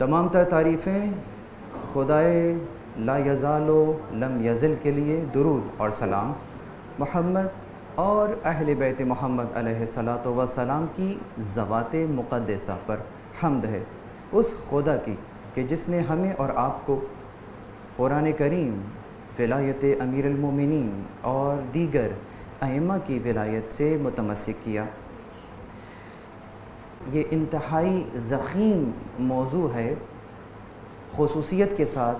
تمام تر تعریفیں خدائے لا یزال و لم یزل کے لیے درود اور سلام محمد اور اہل بیت محمد علیہ الصلاۃ والسلام کی ذوات مقدسہ پر حمد ہے، اس خدا کی کہ جس نے ہمیں اور آپ کو قرآن کریم، ولایت امیر المومنین اور دیگر ائمہ کی ولایت سے متمسک کیا۔ یہ انتہائی ضخیم موضوع ہے، خصوصیت کے ساتھ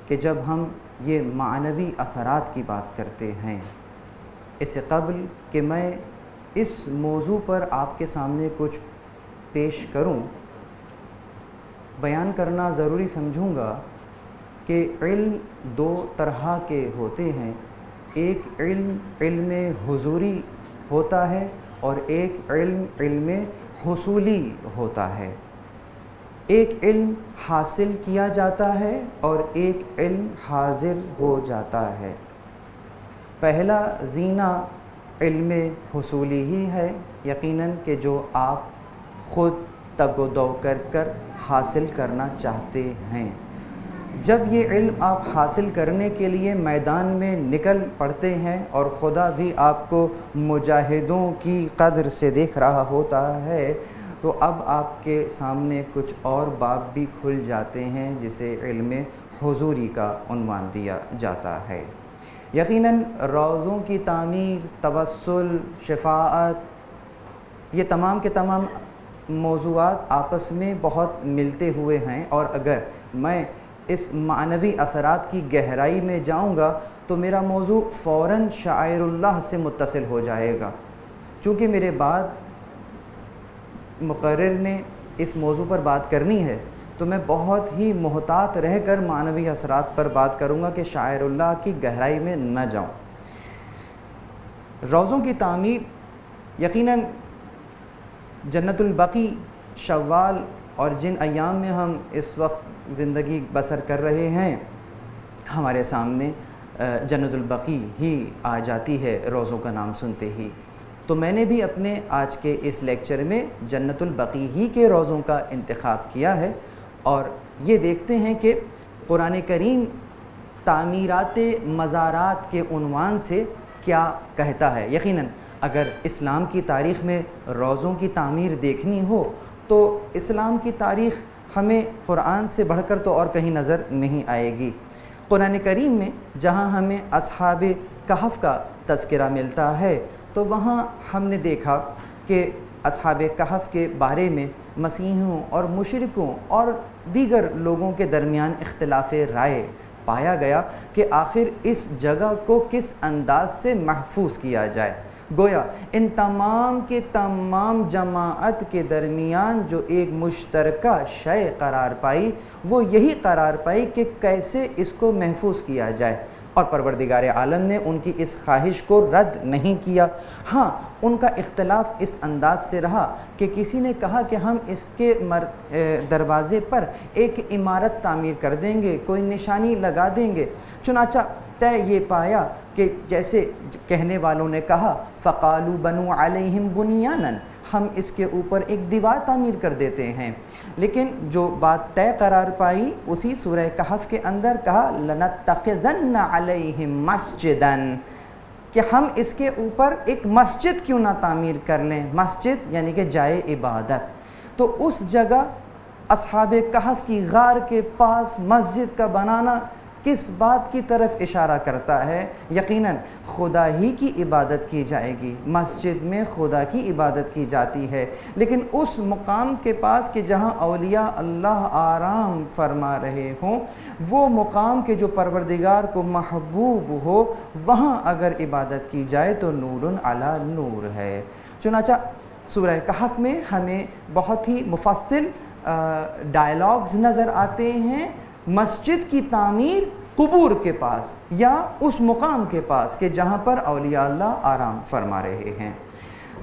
کہ جب ہم یہ معنوی اثرات کی بات کرتے ہیں۔ اس سے قبل کہ میں اس موضوع پر آپ کے سامنے کچھ پیش کروں، بیان کرنا ضروری سمجھوں گا کہ علم دو طرح کے ہوتے ہیں۔ ایک علم حضوری ہوتا ہے اور ایک علم حصولی ہوتا ہے۔ ایک علم حاصل کیا جاتا ہے اور ایک علم حاضر ہو جاتا ہے۔ پہلا زینہ علم حصولی ہی ہے، یقیناً کہ جو آپ خود تگ و دو کر حاصل کرنا چاہتے ہیں۔ جب یہ علم آپ حاصل کرنے کے لیے میدان میں نکل پڑتے ہیں اور خدا بھی آپ کو مجاہدوں کی قدر سے دیکھ رہا ہوتا ہے، تو اب آپ کے سامنے کچھ اور باب بھی کھل جاتے ہیں جسے علم حضوری کا عنوان دیا جاتا ہے۔ یقیناً روضوں کی تعمیر، توسل، شفاعت، یہ تمام کے تمام موضوعات آپس میں بہت ملتے ہوئے ہیں، اور اگر میں اس معنوی اثرات کی گہرائی میں جاؤں گا تو میرا موضوع فوراً شعائر اللہ سے متصل ہو جائے گا۔ چونکہ میرے بعد مقرر نے اس موضوع پر بات کرنی ہے تو میں بہت ہی محتاط رہ کر معنوی اثرات پر بات کروں گا کہ شاعر اللہ کی گہرائی میں نہ جاؤں۔ روضوں کی تعمیر یقیناً جنت البقیع، شوال اور جن ایام میں ہم اس وقت زندگی بسر کر رہے ہیں، ہمارے سامنے جنت البقیع ہی آ جاتی ہے روضوں کا نام سنتے ہی۔ تو میں نے بھی اپنے آج کے اس لیکچر میں جنت البقیع ہی کے روضوں کا انتخاب کیا ہے، اور یہ دیکھتے ہیں کہ قرآن کریم تعمیرات مزارات کے عنوان سے کیا کہتا ہے۔ یقیناً اگر اسلام کی تاریخ میں روضوں کی تعمیر دیکھنی ہو تو اسلام کی تاریخ ہمیں قرآن سے بڑھ کر تو اور کہیں نظر نہیں آئے گی۔ قرآن کریم میں جہاں ہمیں اصحاب کہف کا تذکرہ ملتا ہے تو وہاں ہم نے دیکھا کہ اصحاب کہف کے بارے میں مسیحیوں اور مشرکوں اور دیگر لوگوں کے درمیان اختلاف رائے پایا گیا کہ آخر اس جگہ کو کس انداز سے محفوظ کیا جائے۔ گویا ان تمام کے تمام جماعت کے درمیان جو ایک مشترکہ شے قرار پائی، وہ یہی قرار پائی کہ کیسے اس کو محفوظ کیا جائے، اور پروردگار عالم نے ان کی اس خواہش کو رد نہیں کیا۔ ہاں، ان کا اختلاف اس انداز سے رہا کہ کسی نے کہا کہ ہم اس کے دروازے پر ایک عمارت تعمیر کر دیں گے، کوئی نشانی لگا دیں گے۔ چنانچہ طے یہ پایا کہ جیسے کہنے والوں نے کہا فَقَالُوا بَنُوا عَلَيْهِمْ بُنْيَانًا، ہم اس کے اوپر ایک دیوار تعمیر کر دیتے ہیں۔ لیکن جو بات طے قرار پائی اسی سورہ کہف کے اندر کہا لَنَتَّخِذَنَّ عَلَيْهِمْ مَسْجِدًا، کہ ہم اس کے اوپر ایک مسجد کیوں نہ تعمیر کر لیں۔ مسجد یعنی کہ جائے عبادت۔ تو اس جگہ اصحاب کہف کی غار کے پاس مسجد کا بنانا کس بات کی طرف اشارہ کرتا ہے؟ یقیناً خدا ہی کی عبادت کی جائے گی، مسجد میں خدا کی عبادت کی جاتی ہے، لیکن اس مقام کے پاس کہ جہاں اولیاء اللہ آرام فرما رہے ہوں، وہ مقام کے جو پروردگار کو محبوب ہو، وہاں اگر عبادت کی جائے تو نور علی نور ہے۔ چنانچہ سورہ کہف میں ہمیں بہت ہی مفصل ڈائلاگز نظر آتے ہیں مسجد کی تعمیر قبور کے پاس یا اس مقام کے پاس کہ جہاں پر اولیاء اللہ آرام فرما رہے ہیں۔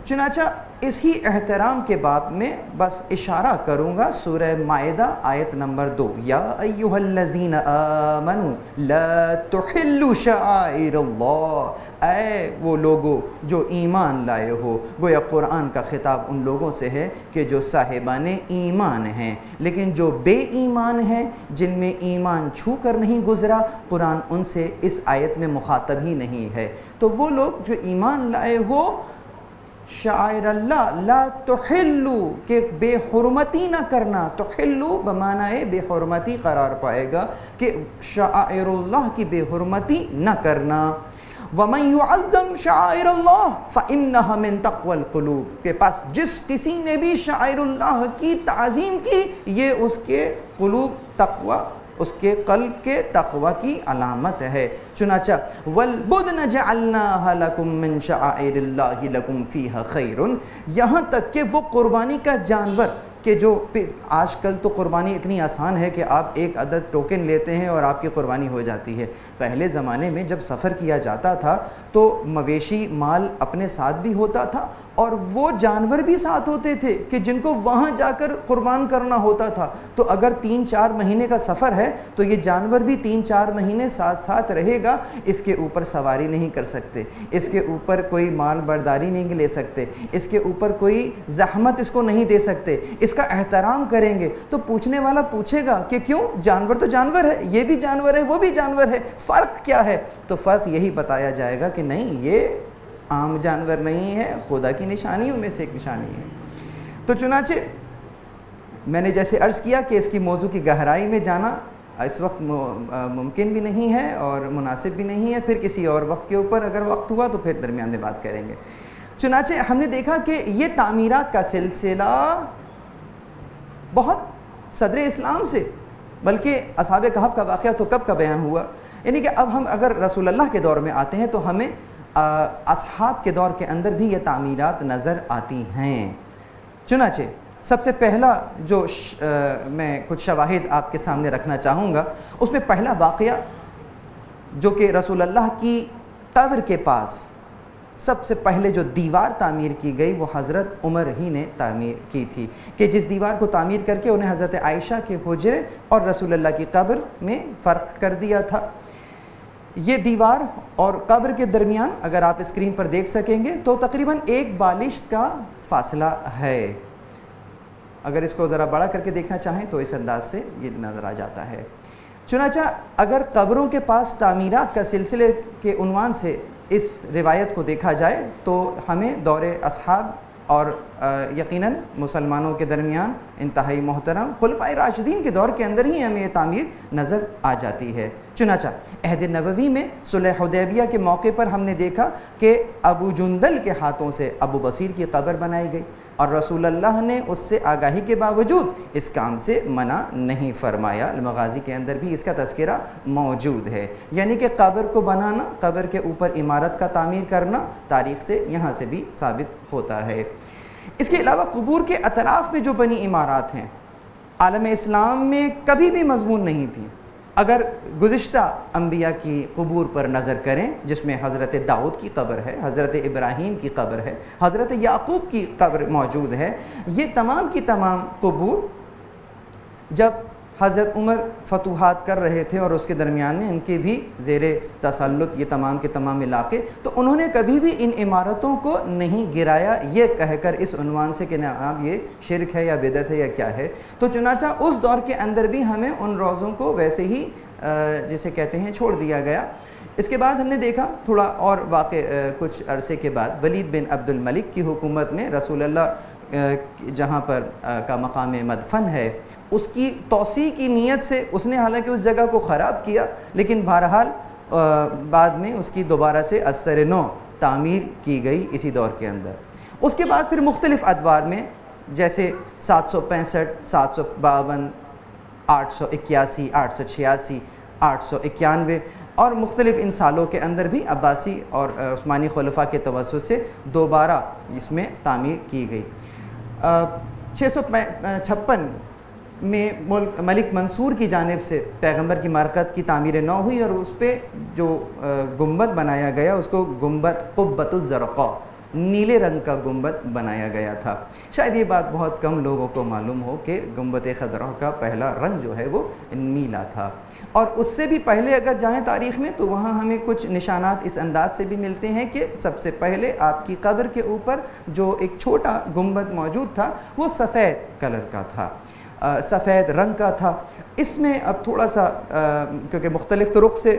چنانچہ اسی احترام کے باب میں بس اشارہ کروں گا سورہ مائدہ آیت نمبر 2، یا ایھا الذین آمنوا لا تحلوا شعائر اللہ، اے وہ لوگو جو ایمان لائے ہو۔ گویا قرآن کا خطاب ان لوگوں سے ہے کہ جو صاحبان ایمان ہیں، لیکن جو بے ایمان ہیں، جن میں ایمان چھو کر نہیں گزرا، قرآن ان سے اس آیت میں مخاطب ہی نہیں ہے۔ تو وہ لوگ جو ایمان لائے ہو، شعائر اللہ لا تحلو کہ بے حرمتی نہ کرنا، تحلو بمعنی بے حرمتی قرار پائے گا کہ شعائر اللہ کی بے حرمتی نہ کرنا۔ وَمَن يُعَظَّمْ شَعَائِرَ اللَّهِ فَإِنَّهَا مِن تَقْوَى الْقُلُوبِ کے پاس جس کسی نے بھی شعائر اللہ کی تعظیم کی، یہ اس کے قلوب تقوی، اس کے قلب کے تقوی کی علامت ہے۔ چنانچہ وَالْبُدْنَ جَعَلْنَاهَا لَكُم مِّن شَعَائِرِ اللَّهِ لَكُمْ فِيهَا خَيْرٌ، یہاں تک کہ وہ قربانی کا جانور کہ جو آج کل تو قربانی اتنی آسان ہے کہ آپ ایک عدد ٹوکن لیتے ہیں اور آپ کی قربانی ہو جاتی ہے۔ پہلے زمانے میں جب سفر کیا جاتا تھا تو مویشی مال اپنے ساتھ بھی ہوتا تھا اور وہ جانور بھی ساتھ ہوتے تھے کہ جن کو وہاں جا کر قربان کرنا ہوتا تھا۔ تو اگر 3-4 مہینے کا سفر ہے تو یہ جانور بھی 3-4 مہینے ساتھ ساتھ رہے گا، اس کے اوپر سواری نہیں کر سکتے، اس کے اوپر کوئی مال برداری نہیں لے سکتے، اس کے اوپر کوئی زحمت اس کو نہیں دے سکتے، اس کا احترام کریں گے۔ تو پوچھنے والا پوچھے گا کہ کیوں؟ جانور تو جانور ہے، یہ بھی جانور ہے، وہ بھی جانور ہے، فرق کیا ہے؟ تو فرق یہی بتایا جائے گا کہ نہیں، یہ عام جانور نہیں ہے، خدا کی نشانیوں میں سے ایک نشانی ہے۔ تو چنانچہ میں نے جیسے عرض کیا کہ اس کی موضوع کی گہرائی میں جانا اس وقت ممکن بھی نہیں ہے اور مناسب بھی نہیں ہے، پھر کسی اور وقت کے اوپر اگر وقت ہوا تو پھر درمیان میں بات کریں گے۔ چنانچہ ہم نے دیکھا کہ یہ تعمیرات کا سلسلہ بہت صدر اسلام سے، بلکہ اصحاب کہف کا واقعہ تو کب کا بیان ہوا، یعنی کہ اب ہم اگر رسول اللہ کے دور میں آتے ہیں تو ہمیں اصحاب کے دور کے اندر بھی یہ تعمیرات نظر آتی ہیں۔ چنانچہ سب سے پہلا جو میں کچھ شواہد آپ کے سامنے رکھنا چاہوں گا، اس میں پہلا واقعہ جو کہ رسول اللہ کی قبر کے پاس سب سے پہلے جو دیوار تعمیر کی گئی وہ حضرت عمر ہی نے تعمیر کی تھی، کہ جس دیوار کو تعمیر کر کے انہیں حضرت عائشہ کے حجرے اور رسول اللہ کی قبر میں فرق کر دیا تھا۔ یہ دیوار اور قبر کے درمیان اگر آپ اسکرین پر دیکھ سکیں گے تو تقریباً 1 بالشت کا فاصلہ ہے۔ اگر اس کو ذرا بڑا کر کے دیکھنا چاہیں تو اس انداز سے یہ نظر آ جاتا ہے۔ چنانچہ اگر قبروں کے پاس تعمیرات کا سلسلے کے عنوان سے اس روایت کو دیکھا جائے تو ہمیں دور اصحاب اور یقیناً مسلمانوں کے درمیان انتہائی محترم خلفائے راشدین کے دور کے اندر ہی ہمیں یہ تعمیر نظر آ جاتی ہے۔ چنانچہ عہد نبوی میں صلح حدیبیہ کے موقع پر ہم نے دیکھا کہ ابو جندل کے ہاتھوں سے ابو بصیر کی قبر بنائی گئی اور رسول اللہ نے اس سے آگاہی کے باوجود اس کام سے منع نہیں فرمایا۔ المغازی کے اندر بھی اس کا تذکرہ موجود ہے، یعنی کہ قبر کو بنانا، قبر کے اوپر عمارت کا تعمیر کرنا تاریخ سے یہاں سے بھی ثابت ہوتا ہے۔ اس کے علاوہ قبور کے اطراف میں جو بنی عمارات ہیں عالم اسلام میں کبھی بھی مضمون نہیں تھیں۔ اگر گزشتہ انبیاء کی قبور پر نظر کریں جس میں حضرت داؤد کی قبر ہے، حضرت ابراہیم کی قبر ہے، حضرت یعقوب کی قبر موجود ہے، یہ تمام کی تمام قبور جب حضرت عمر فتوحات کر رہے تھے اور اس کے درمیان میں ان کے بھی زیر تسلط یہ تمام کے تمام علاقے، تو انہوں نے کبھی بھی ان عمارتوں کو نہیں گرایا یہ کہہ کر اس عنوان سے کہ جناب یہ شرک ہے یا بدعت ہے یا کیا ہے۔ تو چنانچہ اس دور کے اندر بھی ہمیں ان روزوں کو ویسے ہی جسے کہتے ہیں چھوڑ دیا گیا۔ اس کے بعد ہم نے دیکھا تھوڑا اور واقع کچھ عرصے کے بعد ولید بن عبد الملک کی حکومت میں رسول اللہ جہاں پر کا مقام مدفن ہے اس کی توسیع کی نیت سے اس نے حالانکہ اس جگہ کو خراب کیا، لیکن بہرحال بعد میں اس کی دوبارہ سے اثر نو تعمیر کی گئی اسی دور کے اندر۔ اس کے بعد پھر مختلف ادوار میں جیسے 765، 752، 881، 886، 891 اور مختلف ان سالوں کے اندر بھی عباسی اور عثمانی خلفاء کے توسط سے دوبارہ اس میں تعمیر کی گئی۔ 656 میں ملک منصور کی جانب سے پیغمبر کی مرقد کی تعمیر نو ہوئی اور اس پہ جو گنبد بنایا گیا اس کو گنبد قبۃ الزرقاء نیلے رنگ کا گنبد بنایا گیا تھا۔ شاید یہ بات بہت کم لوگوں کو معلوم ہو کہ گنبد خضرا کا پہلا رنگ جو ہے وہ نیلا تھا، اور اس سے بھی پہلے اگر جائیں تاریخ میں تو وہاں ہمیں کچھ نشانات اس انداز سے بھی ملتے ہیں کہ سب سے پہلے آپ کی قبر کے اوپر جو ایک چھوٹا گنبد موجود تھا وہ سفید کلر کا تھا، سفید رنگ کا تھا۔ اس میں اب تھوڑا سا کیونکہ مختلف طرق سے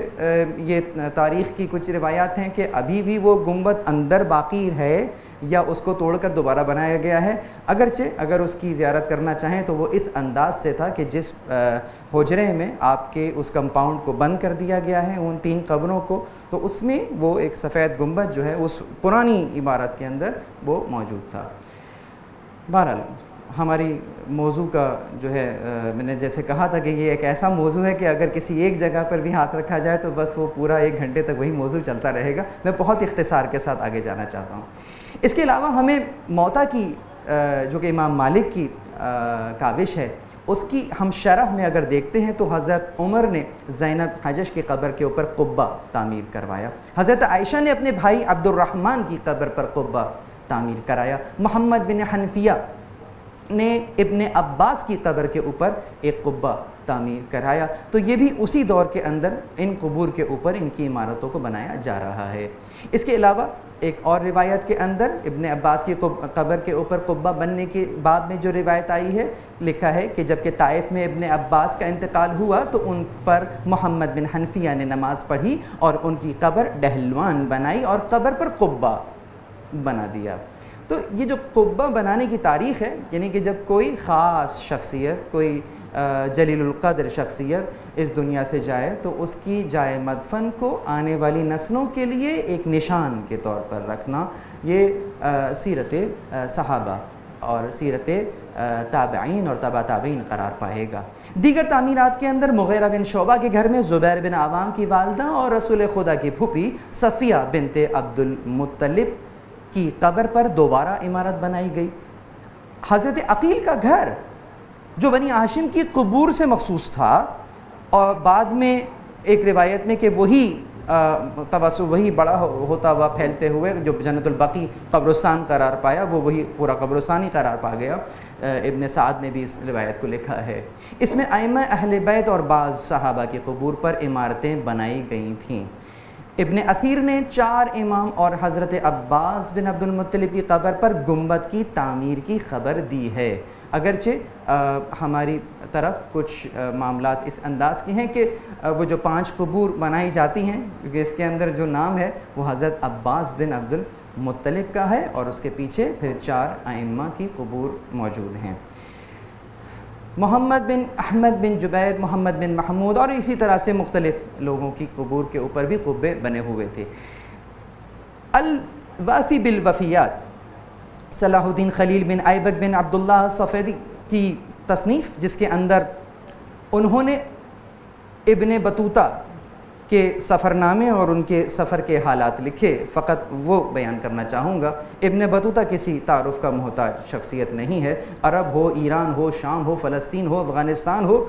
یہ تاریخ کی کچھ روایات ہیں کہ ابھی بھی وہ گنبد اندر باقی ہے یا اس کو توڑ کر دوبارہ بنایا گیا ہے، اگرچہ اگر اس کی زیارت کرنا چاہیں تو وہ اس انداز سے تھا کہ جس حجرے میں آپ کے اس کمپاؤنڈ کو بند کر دیا گیا ہے ان 3 قبروں کو، تو اس میں وہ ایک سفید گنبد جو ہے اس پرانی عمارت کے اندر وہ موجود تھا۔ بہرحال ہماری موضوع کا جو ہے میں نے جیسے کہا تھا کہ یہ ایک ایسا موضوع ہے کہ اگر کسی ایک جگہ پر بھی ہاتھ رکھا جائے تو بس وہ پورا 1 گھنٹے تک وہی موضوع چلتا رہے گا۔ میں بہت اختصار کے ساتھ آگے جانا چاہتا ہوں۔ اس کے علاوہ ہمیں موطا کی جو کہ امام مالک کی کاوش ہے اس کی ہم شرح میں اگر دیکھتے ہیں تو حضرت عمر نے زینب حجش کی قبر کے اوپر قبہ تعمیر کروایا، حضرت عائشہ نے اپنے بھائی عبد الرحمن کی قبر پر قبہ تعمیر کرایا، محمد بن حنفیہ نے ابن عباس کی قبر کے اوپر ایک قبہ تعمیر کرایا۔ تو یہ بھی اسی دور کے اندر ان قبور کے اوپر ان کی عمارتوں کو بنایا جا رہا ہے۔ اس کے علاوہ ایک اور روایت کے اندر ابن عباس کی قبر کے اوپر قبہ بننے کے بعد میں جو روایت آئی ہے، لکھا ہے کہ جب کہ طائف میں ابن عباس کا انتقال ہوا تو ان پر محمد بن حنفیہ نے نماز پڑھی اور ان کی قبر ڈہلوان بنائی اور قبر پر قبہ بنا دیا۔ تو یہ جو قبہ بنانے کی تاریخ ہے، یعنی کہ جب کوئی خاص شخصیت، کوئی جلیل القدر شخصیت اس دنیا سے جائے تو اس کی جائے مدفن کو آنے والی نسلوں کے لیے ایک نشان کے طور پر رکھنا، یہ سیرت صحابہ اور سیرت تابعین اور تبع تابعین قرار پائے گا۔ دیگر تعمیرات کے اندر مغیرہ بن شعبہ کے گھر میں زبیر بن عوام کی والدہ اور رسول خدا کی پھوپھی صفیہ بنت عبد المطلب کی قبر پر دوبارہ عمارت بنائی گئی۔ حضرت عقیل کا گھر جو بنی ہاشم کی قبور سے مخصوص تھا اور بعد میں ایک روایت میں کہ وہی وہی بڑا ہوتا ہوا پھیلتے ہوئے جو جنت البقیع قبرستان قرار پایا، وہ وہی پورا قبرستان ہی قرار پا گیا۔ ابن سعد نے بھی اس روایت کو لکھا ہے۔ اس میں ائمہ اہل بیت اور بعض صحابہ کی قبور پر عمارتیں بنائی گئی تھیں۔ ابن اثیر نے 4 امام اور حضرت عباس بن عبد المطلب کی قبر پر گنبد کی تعمیر کی خبر دی ہے، اگرچہ ہماری طرف کچھ معاملات اس انداز کے ہیں کہ وہ جو 5 قبور بنائی جاتی ہیں، کیونکہ اس کے اندر جو نام ہے وہ حضرت عباس بن عبد المطلب کا ہے اور اس کے پیچھے پھر 4 ائمہ کی قبور موجود ہیں۔ محمد بن احمد بن جبیر، محمد بن محمود اور اسی طرح سے مختلف لوگوں کی قبور کے اوپر بھی قبے بنے ہوئے تھے۔ الوافی بالوفیات صلاح الدین خلیل بن ایبک بن عبداللہ صفیدی کی تصنیف، جس کے اندر انہوں نے ابن بطوطہ کے سفر نامے اور ان کے سفر کے حالات لکھے، فقط وہ بیان کرنا چاہوں گا۔ ابن بطوطہ کسی تعارف کا محتاج شخصیت نہیں ہے، عرب ہو، ایران ہو، شام ہو، فلسطین ہو، افغانستان ہو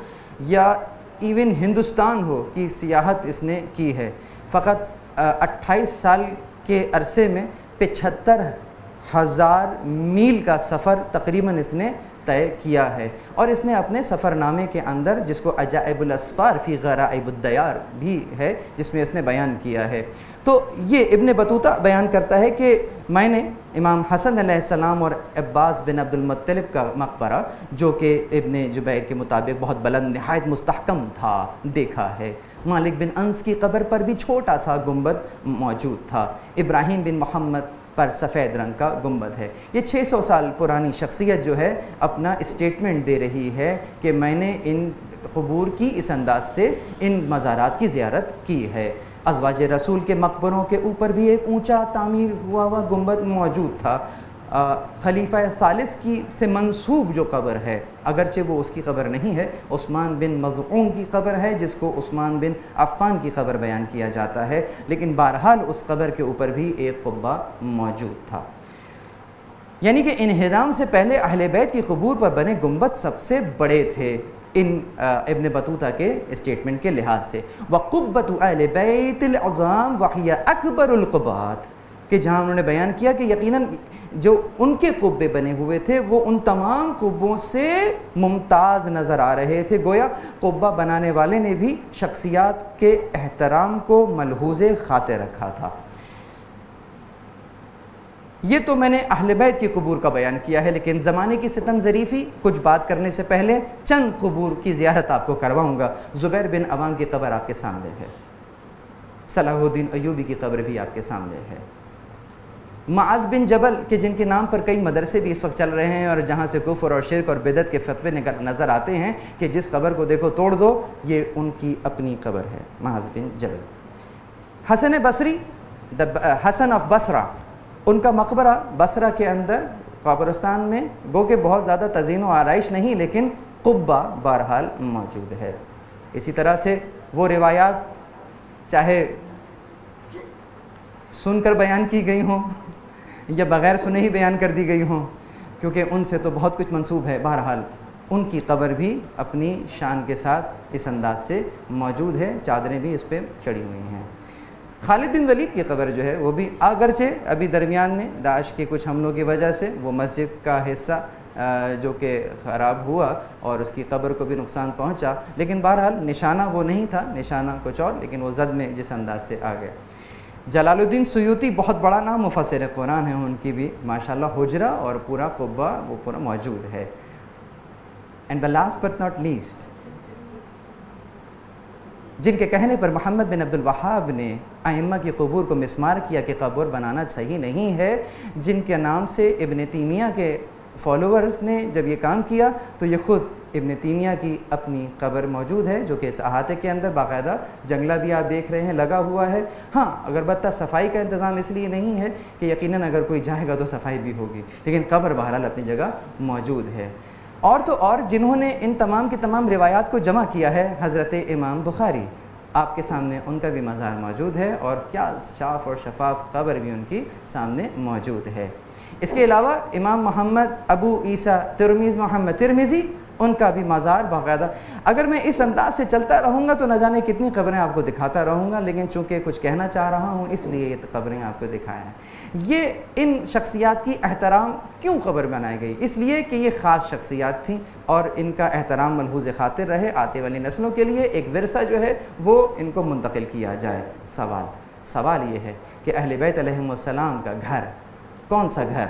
یا ایون ہندوستان ہو کی سیاحت اس نے کی ہے۔ فقط 28 سال کے عرصے میں 75,000 میل کا سفر تقریباً اس نے طے کیا ہے، اور اس نے اپنے سفر نامے کے اندر، جس کو عجائب الاسفار فی غرائب الدیار بھی ہے، جس میں اس نے بیان کیا ہے، تو یہ ابن بطوطہ بیان کرتا ہے کہ میں نے امام حسن علیہ السلام اور عباس بن عبد المطلب کا مقبرہ، جو کہ ابن جبیر کے مطابق بہت بلند نہایت مستحکم تھا، دیکھا ہے۔ مالک بن انس کی قبر پر بھی چھوٹا سا گنبد موجود تھا۔ ابراہیم بن محمد پر سفید رنگ کا گنبد ہے۔ یہ 600 سال پرانی شخصیت جو ہے اپنا اسٹیٹمنٹ دے رہی ہے کہ میں نے ان قبور کی اس انداز سے ان مزارات کی زیارت کی ہے۔ ازواج رسول کے مقبروں کے اوپر بھی ایک اونچا تعمیر ہوا گنبد موجود تھا۔ خلیفہ ثالث کی سے منسوب جو قبر ہے، اگرچہ وہ اس کی قبر نہیں ہے، عثمان بن مظعون کی قبر ہے، جس کو عثمان بن عفان کی قبر بیان کیا جاتا ہے، لیکن بہرحال اس قبر کے اوپر بھی ایک قبہ موجود تھا۔ یعنی کہ انہدام سے پہلے اہل بیت کی قبور پر بنے گنبد سب سے بڑے تھے ان ابن بطوطہ کے اسٹیٹمنٹ کے لحاظ سے۔ وَقُبَّةُ أَهْلِ بَيْتِ الْعَظَامِ وَهِيَ أَكْبَرُ الْقُبَّاتِ، کہ جہاں انہوں نے بیان کیا کہ یقیناً جو ان کے قبے بنے ہوئے تھے وہ ان تمام قبوں سے ممتاز نظر آ رہے تھے، گویا قبہ بنانے والے نے بھی شخصیات کے احترام کو ملحوظ خاطر رکھا تھا۔ یہ تو میں نے اہل بیت کی قبور کا بیان کیا ہے، لیکن زمانے کی ستم ظریفی کچھ بات کرنے سے پہلے چند قبور کی زیارت آپ کو کرواؤں گا۔ زبیر بن عوام کی قبر آپ کے سامنے ہے، صلاح الدین ایوبی کی قبر بھی آپ کے سامنے ہے، معاذ بن جبل کے جن کے نام پر کئی مدرسے بھی اس وقت چل رہے ہیں اور جہاں سے کفر اور شرک اور بدعت کے فتوے نظر آتے ہیں کہ جس قبر کو دیکھو توڑ دو، یہ ان کی اپنی قبر ہے، معاذ بن جبل۔ حسن بصری، حسن آف بصرہ، ان کا مقبرہ بصرہ کے اندر قبرستان میں گو کہ بہت زیادہ تزئین و آرائش نہیں، لیکن قبہ بہرحال موجود ہے۔ اسی طرح سے وہ روایات چاہے سن کر بیان کی گئی ہوں یا بغیر سنے ہی بیان کر دی گئی ہوں، کیونکہ ان سے تو بہت کچھ منسوب ہے، بہرحال ان کی قبر بھی اپنی شان کے ساتھ اس انداز سے موجود ہے، چادریں بھی اس پہ چڑھی ہوئی ہیں۔ خالد بن ولید کی قبر جو ہے وہ بھی اگرچہ ابھی درمیان میں داعش کے کچھ حملوں کی وجہ سے وہ مسجد کا حصہ جو کہ خراب ہوا اور اس کی قبر کو بھی نقصان پہنچا، لیکن بہرحال نشانہ وہ نہیں تھا، نشانہ کچھ اور، لیکن وہ زد میں جس انداز سے آ گئے۔ جلال الدین سیوطی بہت بڑا نام، مفسر قرآن ہے، ان کی بھی ماشاءاللہ حجرہ اور پورا قبہ وہ پورا موجود ہے۔ And the last but not least، جن کے کہنے پر محمد بن عبد الوہاب نے ائمہ کی قبور کو مسمار کیا کہ قبر بنانا صحیح نہیں ہے، جن کے نام سے ابن تیمیہ کے فالوورز نے جب یہ کام کیا تو یہ خود ابن تیمیہ کی اپنی قبر موجود ہے، جو کہ اس احاطے کے اندر باقاعدہ جنگلہ بھی آپ دیکھ رہے ہیں لگا ہوا ہے۔ ہاں البتہ صفائی کا انتظام اس لیے نہیں ہے کہ یقیناً اگر کوئی جائے گا تو صفائی بھی ہوگی، لیکن قبر بہرحال اپنی جگہ موجود ہے۔ اور تو اور جنہوں نے ان تمام کی تمام روایات کو جمع کیا ہے حضرت امام بخاری، آپ کے سامنے ان کا بھی مزار موجود ہے، اور کیا صاف اور شفاف قبر بھی ان کی سامنے موجود ہے۔ اس کے علاوہ امام محمد ابو عیسیٰ محمد ترمذی، ان کا بھی مزار باقاعدہ۔ اگر میں اس انداز سے چلتا رہوں گا تو نہ جانے کتنی قبریں آپ کو دکھاتا رہوں گا، لیکن چونکہ کچھ کہنا چاہ رہا ہوں اس لیے یہ قبریں آپ کو دکھایا ہیں۔ یہ ان شخصیات کی احترام کیوں قبر بنائی گئی؟ اس لیے کہ یہ خاص شخصیات تھیں اور ان کا احترام ملحوظ خاطر رہے، آتے والی نسلوں کے لیے ایک ورثہ جو ہے وہ ان کو منتقل کیا جائے۔ سوال یہ ہے کہ اہل بیت علیہم السلام کا گھر کون سا گھر؟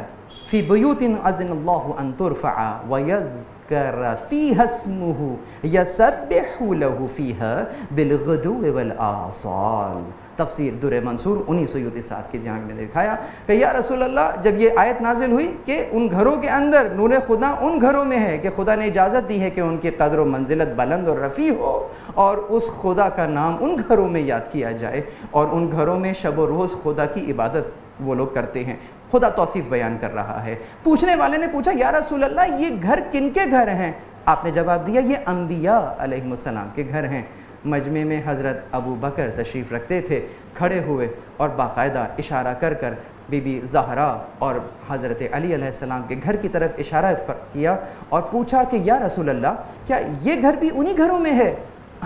فی بیوت اذن اللہ ان ترفع ویذکر فیہا اسمہ یسبح لہ فیہا بالغدو والآصال۔ تفسیر در منصور انہی سیوطی صاحب کی جانب میں دکھایا کہ یا رسول اللہ، جب یہ آیت نازل ہوئی کہ ان گھروں کے اندر نور خدا ان گھروں میں ہے کہ خدا نے اجازت دی ہے کہ ان کی قدر و منزلت بلند اور رفیع ہو، اور اس خدا کا نام ان گھروں میں یاد کیا جائے، اور ان گھروں میں شب و روز خدا کی عبادت وہ لوگ کرتے ہیں۔ خدا توصیف بیان کر رہا ہے۔ پوچھنے والے نے پوچھا یا رسول اللہ یہ گھر کن کے گھر ہیں؟ آپ نے جواب دیا یہ انبیاء علیہم السلام کے گھر ہیں۔ مجمع میں حضرت ابو بکر تشریف رکھتے تھے، کھڑے ہوئے اور باقاعدہ اشارہ کر کر بی بی زہرا اور حضرت علی علیہ السلام کے گھر کی طرف اشارہ کیا اور پوچھا کہ یا رسول اللہ کیا یہ گھر بھی انہی گھروں میں ہے؟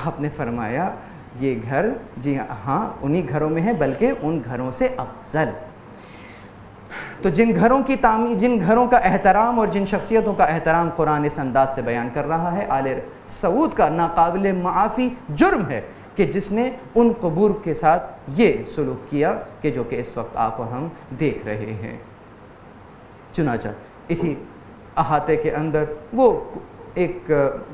آپ نے فرمایا یہ گھر جی ہاں انہی گھروں میں ہے، بلکہ ان گھروں سے افضل۔ تو جن گھروں کی تعمیر، جن گھروں کا احترام اور جن شخصیتوں کا احترام قرآن اس انداز سے بیان کر رہا ہے، آل سعود کا ناقابل معافی جرم ہے کہ جس نے ان قبور کے ساتھ یہ سلوک کیا کہ جو کہ اس وقت آپ اور ہم دیکھ رہے ہیں۔ چنانچہ اسی احاطے کے اندر وہ ایک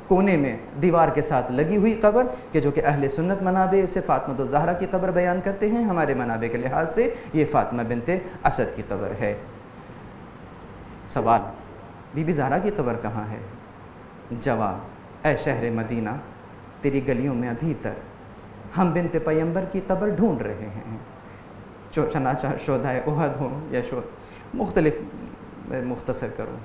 کونے میں دیوار کے ساتھ لگی ہوئی قبر کہ جو کہ اہل سنت منابع سے فاطمہ الزہرا کی قبر بیان کرتے ہیں، ہمارے منابع کے لحاظ سے یہ فاطمہ بنت اسد کی قبر ہے۔ سوال، بی بی زہرا کی قبر کہاں ہے؟ جواب، اے شہر مدینہ تیری گلیوں میں ابھی تک ہم بنت پیمبر کی قبر ڈھونڈ رہے ہیں، چنانچہ شہدائے احد ہوں یا مختصر کروں،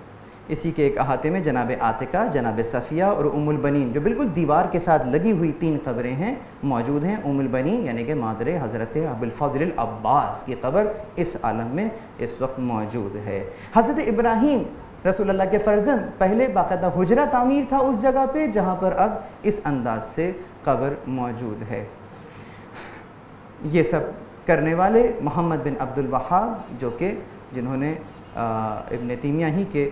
اسی کے ایک احاطے میں جناب عاتقہ، جناب صفیہ اور ام البنین جو بالکل دیوار کے ساتھ لگی ہوئی 3 قبریں ہیں موجود ہیں۔ ام البنین یعنی کہ مادر حضرت ابوالفضل العباس کی قبر اس عالم میں اس وقت موجود ہے۔ حضرت ابراہیم رسول اللہ کے فرزند، پہلے باقاعدہ حجرہ تعمیر تھا اس جگہ پہ جہاں پر اب اس انداز سے قبر موجود ہے۔ یہ سب کرنے والے محمد بن عبد الوہاب، جو کہ جنہوں نے ابن تیمیہ ہی کے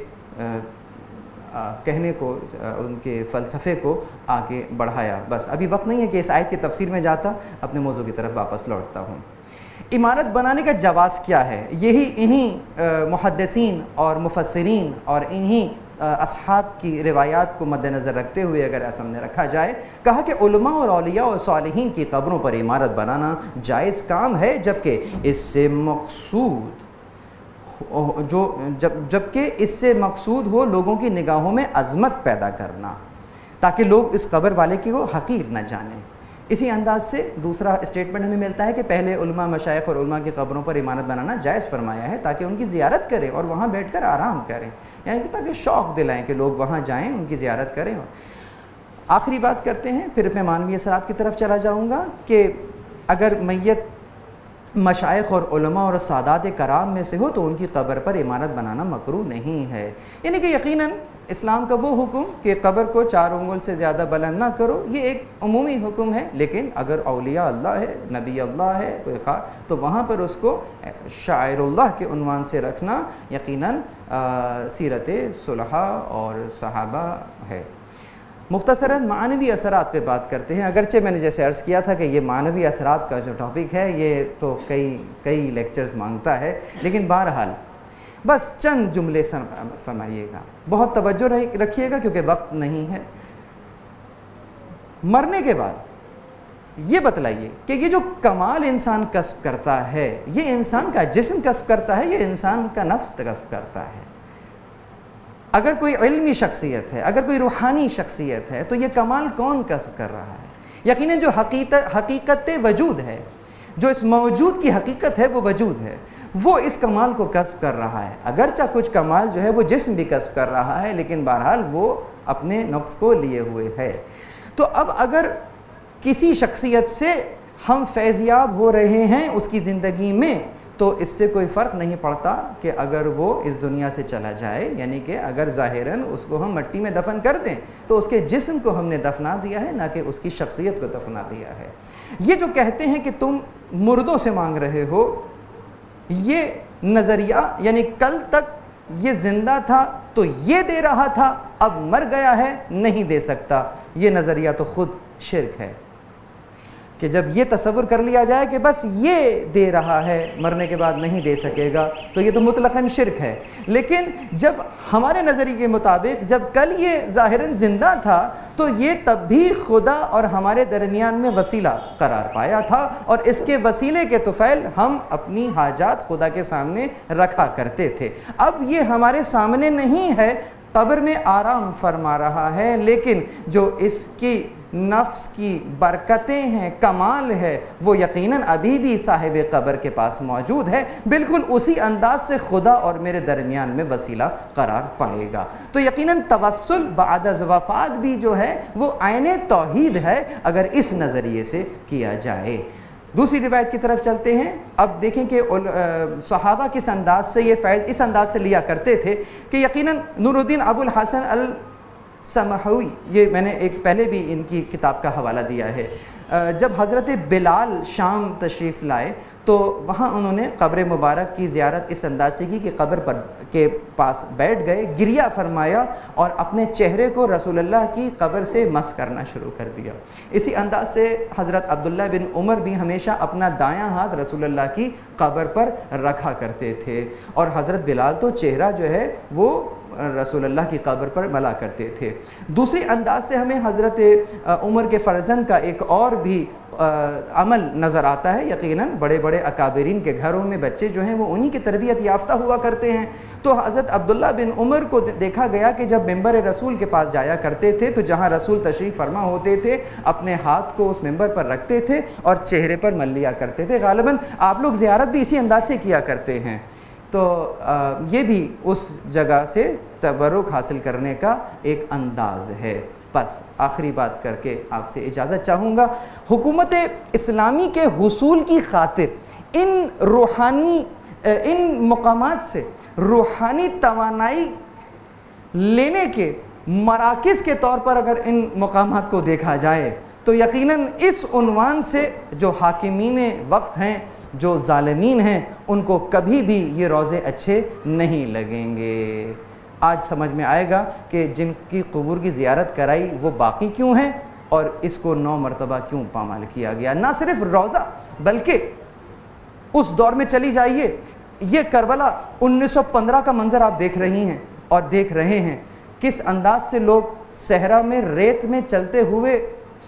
کہنے کو، ان کے فلسفے کو آگے بڑھایا۔ بس ابھی وقت نہیں ہے کہ اس آیت کی تفسیر میں جاتا، اپنے موضوع کی طرف واپس لوٹتا ہوں۔ عمارت بنانے کا جواز کیا ہے؟ یہی انہی محدثین اور مفسرین اور انہی اصحاب کی روایات کو مد نظر رکھتے ہوئے اگر سامنے رکھا جائے، کہا کہ علماء اور اولیاء اور صالحین کی قبروں پر عمارت بنانا جائز کام ہے، جبکہ اس سے مقصود ہو لوگوں کی نگاہوں میں عظمت پیدا کرنا، تاکہ لوگ اس قبر والے کی کو حقیر نہ جانیں۔ اسی انداز سے دوسرا اسٹیٹمنٹ ہمیں ملتا ہے کہ پہلے علماء، مشائخ اور علماء کی قبروں پر عمارت بنانا جائز فرمایا ہے، تاکہ ان کی زیارت کریں اور وہاں بیٹھ کر آرام کریں، یعنی کہ تاکہ شوق دلائیں کہ لوگ وہاں جائیں، ان کی زیارت کریں۔ آخری بات کرتے ہیں، پھر میں معنوی اثرات کی طرف چلا جاؤں گا، کہ اگر میت مشائخ اور علماء اور سادات کرام میں سے ہو تو ان کی قبر پر عمارت بنانا مکروہ نہیں ہے، یعنی کہ یقیناً اسلام کا وہ حکم کہ قبر کو 4 انگل سے زیادہ بلند نہ کرو، یہ ایک عمومی حکم ہے، لیکن اگر اولیاء اللہ ہے، نبی اللہ ہے کوئی تو وہاں پر اس کو شاعر اللہ کے عنوان سے رکھنا یقیناً سیرت صلحاء اور صحابہ ہے۔ مختصراً معنوی اثرات پہ بات کرتے ہیں، اگرچہ میں نے جیسے عرض کیا تھا کہ یہ معنوی اثرات کا جو ٹاپک ہے یہ تو کئی لیکچرز مانگتا ہے، لیکن بہرحال بس چند جملے فرمائیے گا، بہت توجہ رکھیے گا کیونکہ وقت نہیں ہے۔ مرنے کے بعد یہ بتلائیے کہ یہ جو کمال انسان کسب کرتا ہے، یہ انسان کا جسم کسب کرتا ہے، یہ انسان کا نفس کسب کرتا ہے؟ اگر کوئی علمی شخصیت ہے، اگر کوئی روحانی شخصیت ہے، تو یہ کمال کون کسب کر رہا ہے؟ یقیناً جو حقیقت وجود ہے، جو اس موجود کی حقیقت ہے وہ وجود ہے، وہ اس کمال کو کسب کر رہا ہے۔ اگرچہ کچھ کمال جو ہے وہ جسم بھی کسب کر رہا ہے، لیکن بہرحال وہ اپنے نفس کو لیے ہوئے ہے۔ تو اب اگر کسی شخصیت سے ہم فیضیاب ہو رہے ہیں اس کی زندگی میں، تو اس سے کوئی فرق نہیں پڑتا کہ اگر وہ اس دنیا سے چلا جائے، یعنی کہ اگر ظاہراً اس کو ہم مٹی میں دفن کر دیں تو اس کے جسم کو ہم نے دفنا دیا ہے، نہ کہ اس کی شخصیت کو دفنا دیا ہے۔ یہ جو کہتے ہیں کہ تم مردوں سے مانگ رہے ہو، یہ نظریہ یعنی کل تک یہ زندہ تھا تو یہ دے رہا تھا، اب مر گیا ہے نہیں دے سکتا، یہ نظریہ تو خود شرک ہے۔ کہ جب یہ تصور کر لیا جائے کہ بس یہ دے رہا ہے، مرنے کے بعد نہیں دے سکے گا، تو یہ تو مطلقاً شرک ہے۔ لیکن جب ہمارے نظریے کے مطابق جب کل یہ ظاہراً زندہ تھا تو یہ تب بھی خدا اور ہمارے درمیان میں وسیلہ قرار پایا تھا، اور اس کے وسیلے کے طفیل ہم اپنی حاجات خدا کے سامنے رکھا کرتے تھے۔ اب یہ ہمارے سامنے نہیں ہے، قبر میں آرام فرما رہا ہے، لیکن جو اس کی نفس کی برکتیں ہیں، کمال ہے، وہ یقیناً ابھی بھی صاحب قبر کے پاس موجود ہے، بالکل اسی انداز سے خدا اور میرے درمیان میں وسیلہ قرار پائے گا۔ تو یقیناً توسل بعد از وفات بھی جو ہے وہ عین توحید ہے اگر اس نظریے سے کیا جائے۔ دوسری روایت کی طرف چلتے ہیں۔ اب دیکھیں کہ صحابہ کس انداز سے یہ فیض اس انداز سے لیا کرتے تھے کہ یقیناً نور الدین ابو الحسن السمحوی، یہ میں نے ایک پہلے بھی ان کی کتاب کا حوالہ دیا ہے، جب حضرت بلال شام تشریف لائے تو وہاں انہوں نے قبر مبارک کی زیارت اس انداز سے کی کہ قبر پر کے پاس بیٹھ گئے، گریہ فرمایا اور اپنے چہرے کو رسول اللہ کی قبر سے مس کرنا شروع کر دیا۔ اسی انداز سے حضرت عبداللہ بن عمر بھی ہمیشہ اپنا دایاں ہاتھ رسول اللہ کی قبر پر رکھا کرتے تھے، اور حضرت بلال تو چہرہ جو ہے وہ رسول اللہ کی قبر پر ملا کرتے تھے۔ دوسری انداز سے ہمیں حضرت عمر کے فرزند کا ایک اور بھی عمل نظر آتا ہے۔ یقیناً بڑے بڑے اکابرین کے گھروں میں بچے جو ہیں وہ انہی کی تربیت یافتہ ہوا کرتے ہیں، تو حضرت عبداللہ بن عمر کو دیکھا گیا کہ جب ممبر رسول کے پاس جایا کرتے تھے تو جہاں رسول تشریف فرما ہوتے تھے اپنے ہاتھ کو اس ممبر پر رکھتے تھے اور چہرے پر مل لیا کرتے تھے۔ غالباً آپ لوگ زیارت بھی اسی انداز سے کیا کرتے ہیں، تو یہ بھی اس جگہ سے تبرک حاصل کرنے کا ایک انداز ہے۔ بس آخری بات کر کے آپ سے اجازت چاہوں گا۔ حکومت اسلامی کے حصول کی خاطر ان مقامات سے روحانی توانائی لینے کے مراکز کے طور پر اگر ان مقامات کو دیکھا جائے تو یقیناً اس عنوان سے جو حاکمین وقت ہیں جو ظالمین ہیں ان کو کبھی بھی یہ روضے اچھے نہیں لگیں گے۔ آج سمجھ میں آئے گا کہ جن کی قبور کی زیارت کرائی وہ باقی کیوں ہیں اور اس کو 9 مرتبہ کیوں پامال کیا گیا۔ نہ صرف روضہ بلکہ اس دور میں چلی جائیے، یہ کربلا 1915 کا منظر آپ دیکھ رہی ہیں اور دیکھ رہے ہیں کس انداز سے لوگ صحرا میں ریت میں چلتے ہوئے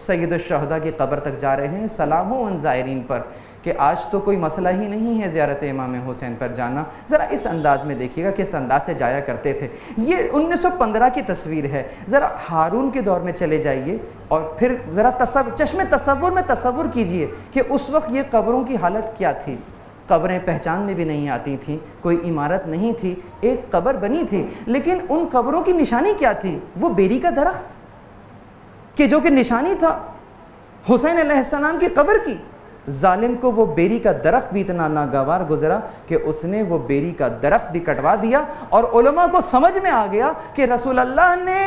سید الشہداء کی قبر تک جا رہے ہیں۔ سلام ہو ان زائرین پر کہ آج تو کوئی مسئلہ ہی نہیں ہے زیارت امام حسین پر جانا۔ ذرا اس انداز میں دیکھیے گا کس انداز سے جایا کرتے تھے۔ یہ 1915 کی تصویر ہے۔ ذرا ہارون کے دور میں چلے جائیے اور پھر ذرا چشم تصور میں تصور کیجئے کہ اس وقت یہ قبروں کی حالت کیا تھی۔ قبریں پہچان میں بھی نہیں آتی تھیں، کوئی عمارت نہیں تھی، ایک قبر بنی تھی، لیکن ان قبروں کی نشانی کیا تھی؟ وہ بیری کا درخت کہ جو کہ نشانی تھا حسین علیہ السلام کی قبر کی۔ ظالم کو وہ بیری کا درخت بھی اتنا ناگوار گزرا کہ اس نے وہ بیری کا درخت بھی کٹوا دیا، اور علماء کو سمجھ میں آ گیا کہ رسول اللہ نے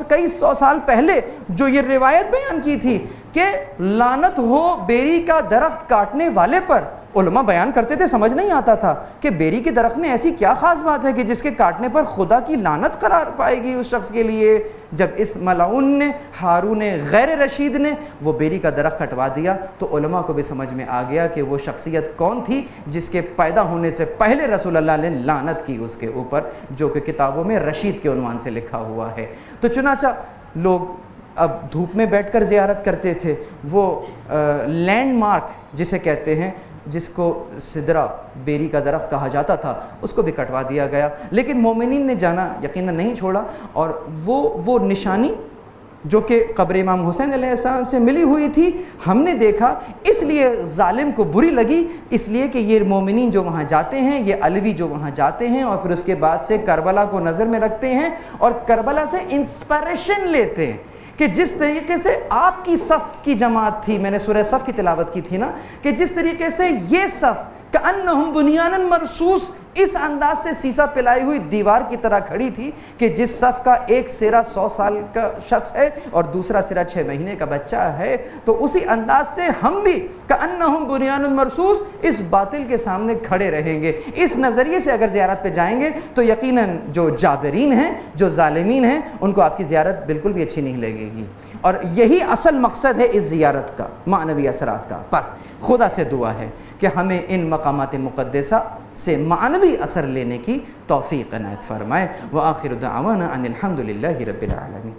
کئی سو سال پہلے جو یہ روایت بیان کی تھی کہ لعنت ہو بیری کا درخت کاٹنے والے پر، علماء بیان کرتے تھے، سمجھ نہیں آتا تھا کہ بیری کے درخت میں ایسی کیا خاص بات ہے کہ جس کے کاٹنے پر خدا کی لعنت قرار پائے گی اس شخص کے لیے۔ جب اس ملعون نے، ہارون غیر رشید نے وہ بیری کا درخت کٹوا دیا تو علماء کو بھی سمجھ میں آ گیا کہ وہ شخصیت کون تھی جس کے پیدا ہونے سے پہلے رسول اللہ نے لعنت کی اس کے اوپر، جو کہ کتابوں میں رشید کے عنوان سے لکھا ہوا ہے۔ تو چنانچہ لوگ اب دھوپ میں بیٹھ کر زیارت کرتے تھے۔ وہ لینڈ مارک جسے کہتے ہیں، جس کو سدرہ بیری کا درخت کہا جاتا تھا، اس کو بھی کٹوا دیا گیا، لیکن مومنین نے جانا یقیناً نہیں چھوڑا، اور وہ نشانی جو کہ قبر امام حسین علیہ السلام سے ملی ہوئی تھی ہم نے دیکھا، اس لیے ظالم کو بری لگی، اس لیے کہ یہ مومنین جو وہاں جاتے ہیں، یہ علوی جو وہاں جاتے ہیں اور پھر اس کے بعد سے کربلا کو نظر میں رکھتے ہیں اور کربلا سے انسپریشن لیتے ہیں کہ جس طریقے سے آپ کی صف کی جماعت تھی، میں نے سورہ صف کی تلاوت کی تھی نا، کہ جس طریقے سے یہ صف کأنہم بنیان مرصوص اس انداز سے سیسا پلائی ہوئی دیوار کی طرح کھڑی تھی کہ جس صف کا ایک سرا 100 سال کا شخص ہے اور دوسرا سرا 6 مہینے کا بچہ ہے، تو اسی انداز سے ہم بھی کأنہم بنیان مرصوص اس باطل کے سامنے کھڑے رہیں گے۔ اس نظریے سے اگر زیارت پہ جائیں گے تو یقیناً جو جابرین ہیں، جو ظالمین ہیں، ان کو آپ کی زیارت بالکل بھی اچھی نہیں لگے گی، اور یہی اصل مقصد ہے اس زیارت کا، معنوی اثرات کا۔ بس خدا سے دعا ہے کہ ہمیں ان مقامات مقدسہ سے معنوی اثر لینے کی توفیق عنایت فرمائے۔ وآخر دعوانا ان الحمد للہ رب العالمین۔